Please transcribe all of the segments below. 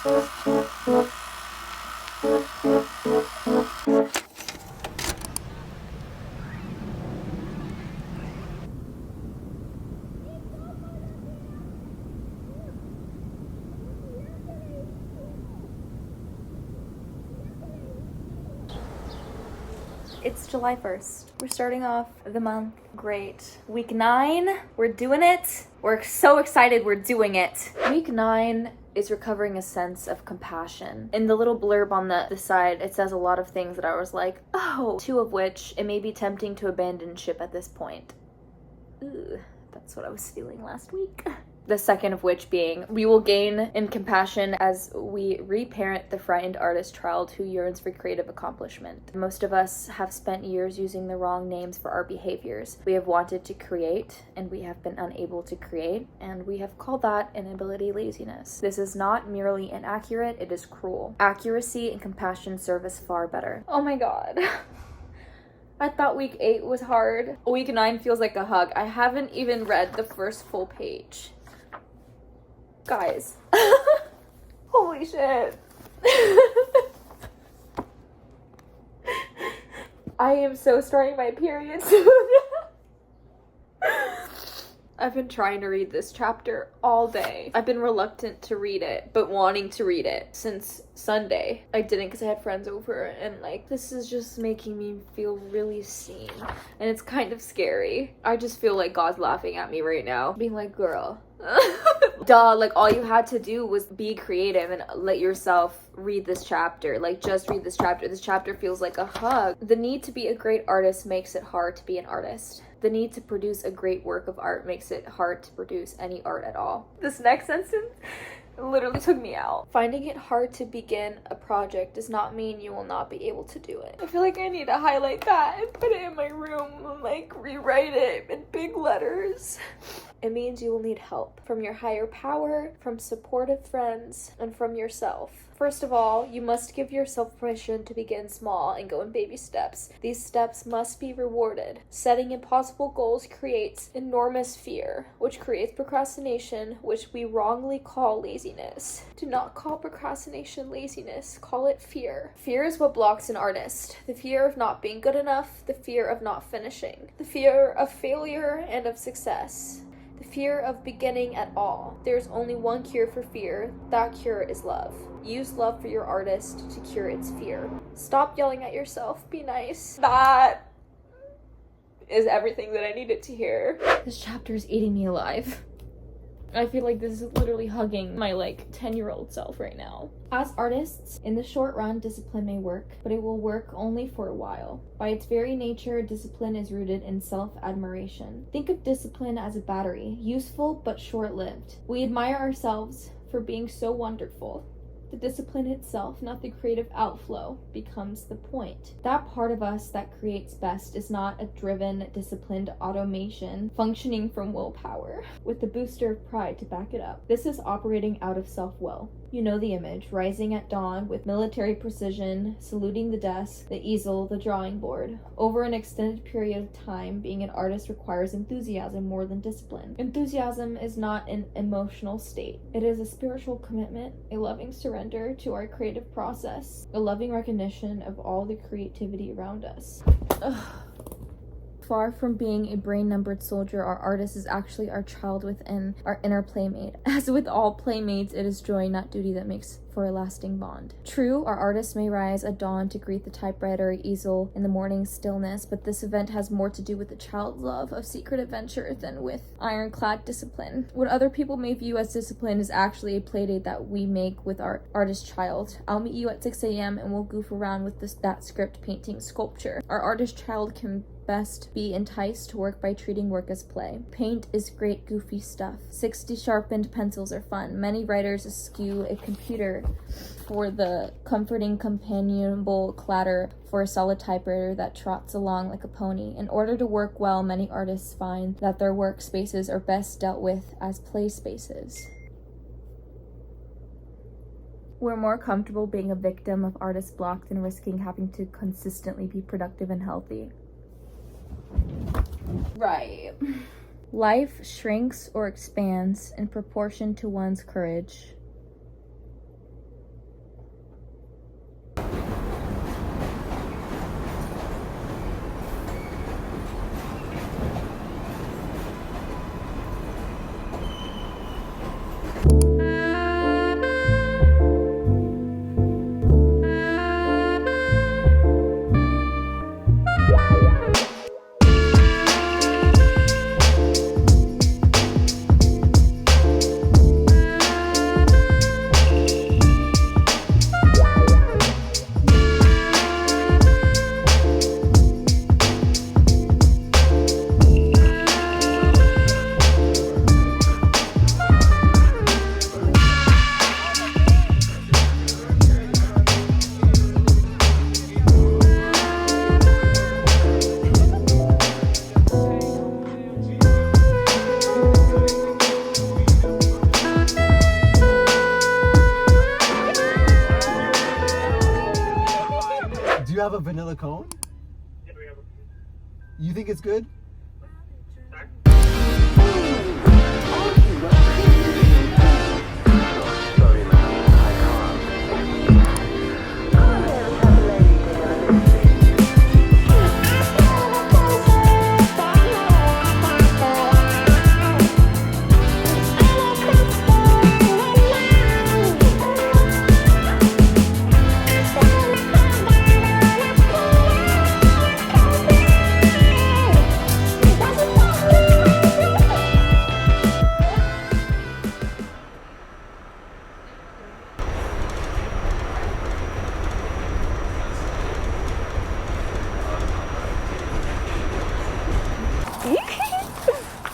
It's July 1st. We're starting off the month great. Week 9, we're doing it. We're so excited we're doing it. Week 9 is recovering a sense of compassion. In the little blurb on the side, it says a lot of things that I was like, oh, 2 of which it may be tempting to abandon ship at this point. Ooh, that's what I was feeling last week. The second of which being, we will gain in compassion as we reparent the frightened artist child who yearns for creative accomplishment. Most of us have spent years using the wrong names for our behaviors. We have wanted to create, and we have been unable to create, and we have called that inability laziness. This is not merely inaccurate, it is cruel. Accuracy and compassion serve us far better. Oh my god. I thought week 8 was hard. Week 9 feels like a hug. I haven't even read the first full page. Guys. Holy shit. I am so starting my period soon. I've been trying to read this chapter all day. I've been reluctant to read it, but wanting to read it since Sunday. I didn't because I had friends over, and like, this is just making me feel really seen. And it's kind of scary. I just feel like God's laughing at me right now, being like, girl. Duh, like all you had to do was be creative and let yourself read this chapter. Like, just read this chapter. This chapter feels like a hug. The need to be a great artist makes it hard to be an artist. The need to produce a great work of art makes it hard to produce any art at all. This next sentence literally took me out. Finding it hard to begin a project does not mean you will not be able to do it. I feel like I need to highlight that and put it in my room and like rewrite it in big letters. It means you will need help from your higher power, from supportive friends, and from yourself. First of all, you must give yourself permission to begin small and go in baby steps. These steps must be rewarded. Setting impossible goals creates enormous fear, which creates procrastination, which we wrongly call laziness. Do not call procrastination laziness, call it fear. Fear is what blocks an artist. The fear of not being good enough, the fear of not finishing, the fear of failure and of success. The fear of beginning at all. There's only one cure for fear. That cure is love. Use love for your artist to cure its fear. Stop yelling at yourself. Be nice. That is everything that I needed to hear. This chapter is eating me alive. I feel like this is literally hugging my 10-year-old self right now. As artists, in the short run, discipline may work, but it will work only for a while. By its very nature, discipline is rooted in self-admiration. Think of discipline as a battery, useful but short-lived. We admire ourselves for being so wonderful. The discipline itself, not the creative outflow, becomes the point. That part of us that creates best is not a driven, disciplined automation functioning from willpower, with the booster of pride to back it up. This is operating out of self-will. You know the image, rising at dawn with military precision, saluting the desk, the easel, the drawing board. Over an extended period of time, being an artist requires enthusiasm more than discipline. Enthusiasm is not an emotional state. It is a spiritual commitment, a loving surrender to our creative process, a loving recognition of all the creativity around us. Ugh. Far from being a brain-numbered soldier, our artist is actually our child within, our inner playmate. As with all playmates, it is joy, not duty, that makes for a lasting bond. True, our artist may rise at dawn to greet the typewriter or easel in the morning stillness, but this event has more to do with the child's love of secret adventure than with ironclad discipline. What other people may view as discipline is actually a playdate that we make with our artist child. I'll meet you at 6 a.m. and we'll goof around with that script painting sculpture. Our artist child can best be enticed to work by treating work as play. Paint is great goofy stuff. 60 sharpened pencils are fun. Many writers eschew a computer for the comforting, companionable clatter for a solid typewriter that trots along like a pony. In order to work well, many artists find that their workspaces are best dealt with as play spaces. We're more comfortable being a victim of artist block than risking having to consistently be productive and healthy. Right. Life shrinks or expands in proportion to one's courage. have a vanilla cone? Yeah, we have You think it's good?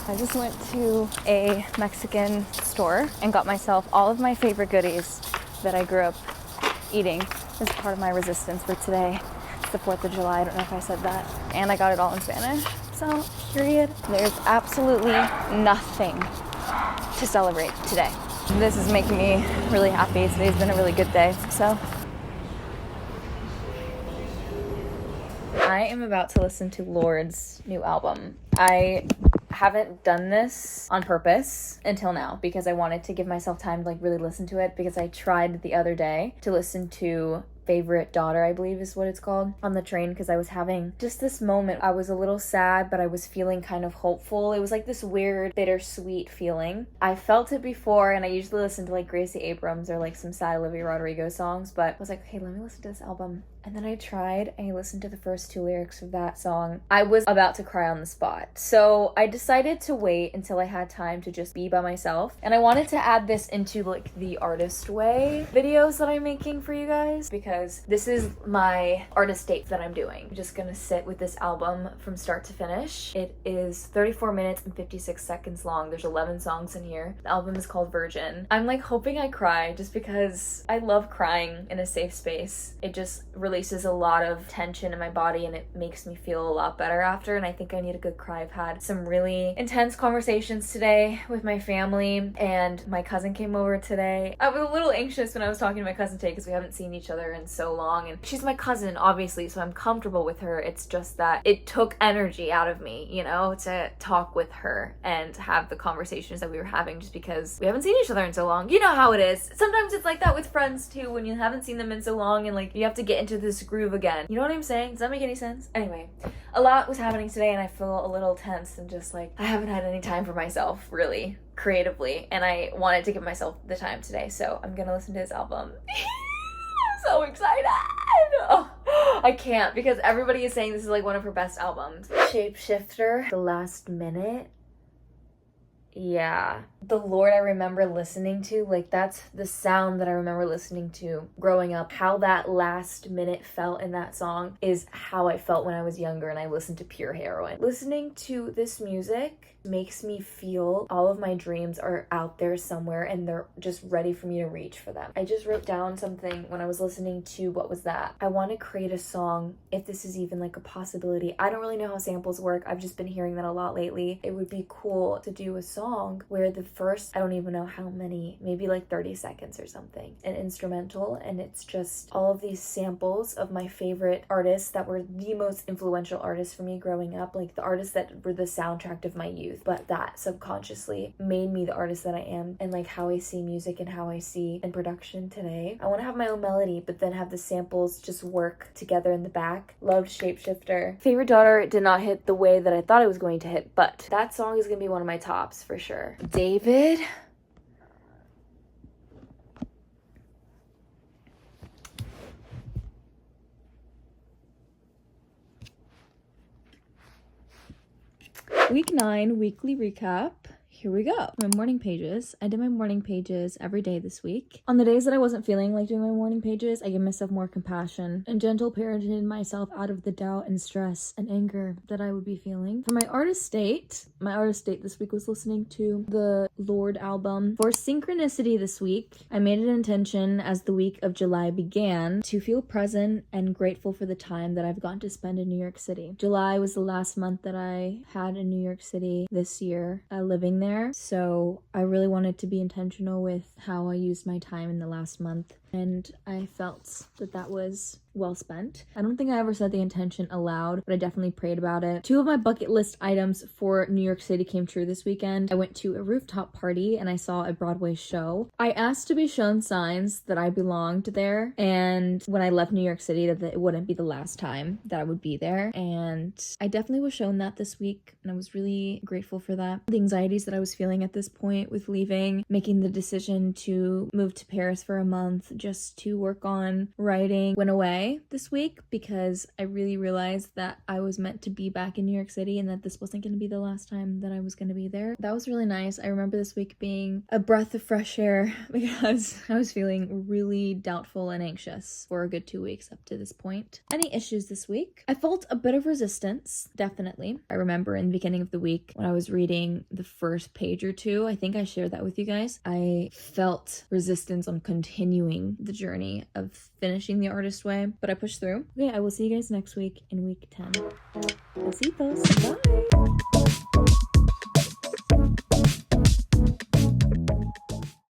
I just went to a Mexican store and got myself all of my favorite goodies that I grew up eating as part of my resistance for today. It's the 4th of July, I don't know if I said that. And I got it all in Spanish, so period. There's absolutely nothing to celebrate today. This is making me really happy. Today's been a really good day, so. I am about to listen to Lorde's new album. I haven't done this on purpose until now because I wanted to give myself time to like really listen to it, because I tried the other day to listen to Favorite Daughter, I believe is what it's called, on the train, because I was having just this moment. I was a little sad, but I was feeling kind of hopeful. It was like this weird bittersweet feeling. I felt it before, and I usually listen to like Gracie Abrams or like some sad Olivia Rodrigo songs, but I was like, okay, let me listen to this album. And then I tried and I listened to the first 2 lyrics of that song. I was about to cry on the spot. So I decided to wait until I had time to just be by myself. And I wanted to add this into like the artist way videos that I'm making for you guys, because this is my artist date that I'm doing. I'm just gonna sit with this album from start to finish. It is 34 minutes and 56 seconds long. There's 11 songs in here. The album is called Virgin. I'm like hoping I cry just because I love crying in a safe space. It just releases a lot of tension in my body and it makes me feel a lot better after, and I think I need a good cry. I've had some really intense conversations today with my family, and my cousin came over today. I was a little anxious when I was talking to my cousin today because we haven't seen each other in so long, and she's my cousin obviously, so I'm comfortable with her. It's just that it took energy out of me, you know, to talk with her and have the conversations that we were having, just because we haven't seen each other in so long. You know how it is. Sometimes it's like that with friends too, when you haven't seen them in so long and like you have to get into this groove again. You know what I'm saying? Does that make any sense? Anyway, a lot was happening today and I feel a little tense and just like I haven't had any time for myself really creatively, and I wanted to give myself the time today, so I'm gonna listen to his album. I'm so excited. Oh, I can't, because everybody is saying this is like one of her best albums. Shapeshifter, The Last Minute. Yeah, the Lorde I remember listening to, like that's the sound that I remember listening to growing up. How that last minute felt in that song is how I felt when I was younger and I listened to pure heroin. Listening to this music makes me feel all of my dreams are out there somewhere and they're just ready for me to reach for them. I just wrote down something when I was listening to, what was that? I want to create a song, if this is even like a possibility. I don't really know how samples work. I've just been hearing that a lot lately. It would be cool to do a song where the first, I don't even know how many, maybe like 30 seconds or something, an instrumental, and it's just all of these samples of my favorite artists that were the most influential artists for me growing up, like the artists that were the soundtrack of my youth, but that subconsciously made me the artist that I am, and like how I see music and how I see in production today. I want to have my own melody, but then have the samples just work together in the back. Loved Shapeshifter. Favorite Daughter did not hit the way that I thought it was going to hit, but that song is gonna be one of my tops for sure. David. Week 9 weekly recap. Here we go. My morning pages. I did my morning pages every day this week. On the days that I wasn't feeling like doing my morning pages, I gave myself more compassion and gentle parented myself out of the doubt and stress and anger that I would be feeling. For my artist date this week was listening to the Lorde album. For synchronicity this week, I made an intention as the week of July began to feel present and grateful for the time that I've gotten to spend in New York City. July was the last month that I had in New York City this year, living there. So I really wanted to be intentional with how I used my time in the last month. And I felt that that was well spent. I don't think I ever said the intention aloud, but I definitely prayed about it. 2 of my bucket list items for New York City came true this weekend. I went to a rooftop party and I saw a Broadway show. I asked to be shown signs that I belonged there, and when I left New York City that it wouldn't be the last time that I would be there, and I definitely was shown that this week, and I was really grateful for that. The anxieties that I was feeling at this point with leaving, making the decision to move to Paris for a month just to work on writing, went away this week because I really realized that I was meant to be back in New York City and that this wasn't going to be the last time that I was going to be there. That was really nice. I remember this week being a breath of fresh air because I was feeling really doubtful and anxious for a good 2 weeks up to this point. Any issues this week? I felt a bit of resistance, definitely. I remember in the beginning of the week when I was reading the first page or two, I think I shared that with you guys, I felt resistance on continuing the journey of finishing The Artist Way, but I pushed through. Okay, I will see you guys next week in week 10. Besitos. Bye!